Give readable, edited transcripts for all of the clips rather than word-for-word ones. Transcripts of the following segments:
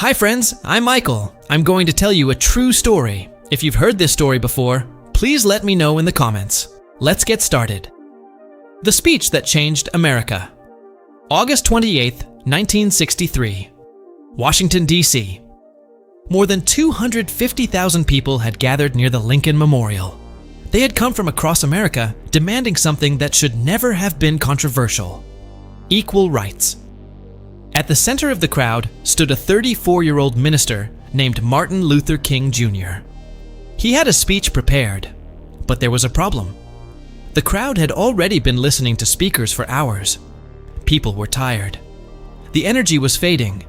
Hi friends, I'm Michael. I'm going to tell you a true story. If you've heard this story before, please let me know in the comments. Let's get started. The speech that changed America. August 28, 1963. Washington, D.C. More than 250,000 people had gathered near the Lincoln Memorial. They had come from across America demanding something that should never have been controversial: equal rights. At the center of the crowd stood a 34-year-old minister named Martin Luther King Jr. He had a speech prepared, but there was a problem. The crowd had already been listening to speakers for hours. People were tired. The energy was fading.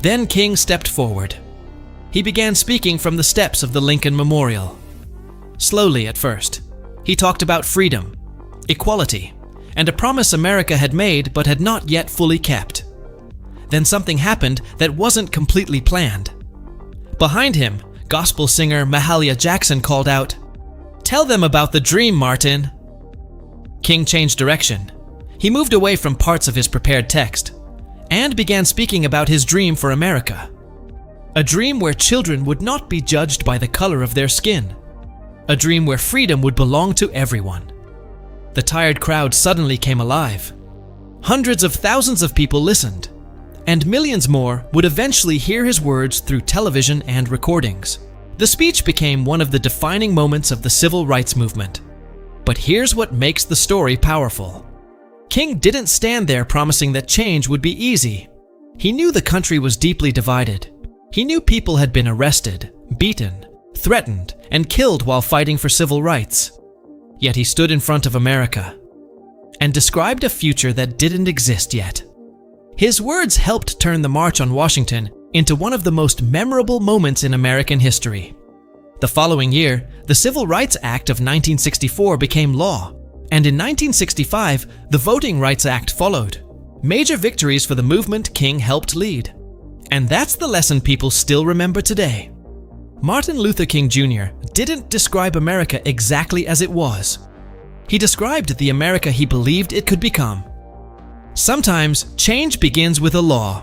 Then King stepped forward. He began speaking from the steps of the Lincoln Memorial. Slowly at first, he talked about freedom, equality, and a promise America had made but had not yet fully kept. Then something happened that wasn't completely planned. Behind him, gospel singer Mahalia Jackson called out, "Tell them about the dream, Martin." King changed direction. He moved away from parts of his prepared text and began speaking about his dream for America. A dream where children would not be judged by the color of their skin. A dream where freedom would belong to everyone. The tired crowd suddenly came alive. Hundreds of thousands of people listened, and millions more would eventually hear his words through television and recordings. The speech became one of the defining moments of the civil rights movement. But here's what makes the story powerful. King didn't stand there promising that change would be easy. He knew the country was deeply divided. He knew people had been arrested, beaten, threatened, and killed while fighting for civil rights. Yet he stood in front of America and described a future that didn't exist yet. His words helped turn the March on Washington into one of the most memorable moments in American history. The following year, the Civil Rights Act of 1964 became law, and in 1965, the Voting Rights Act followed. Major victories for the movement King helped lead. And that's the lesson people still remember today. Martin Luther King Jr. didn't describe America exactly as it was. He described the America he believed it could become. Sometimes change begins with a law.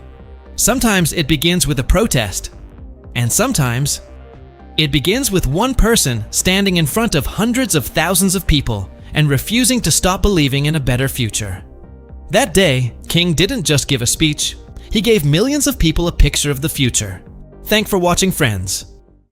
Sometimes it begins with a protest. And sometimes it begins with one person standing in front of hundreds of thousands of people and refusing to stop believing in a better future. That day, King didn't just give a speech. He gave millions of people a picture of the future. Thanks for watching, friends.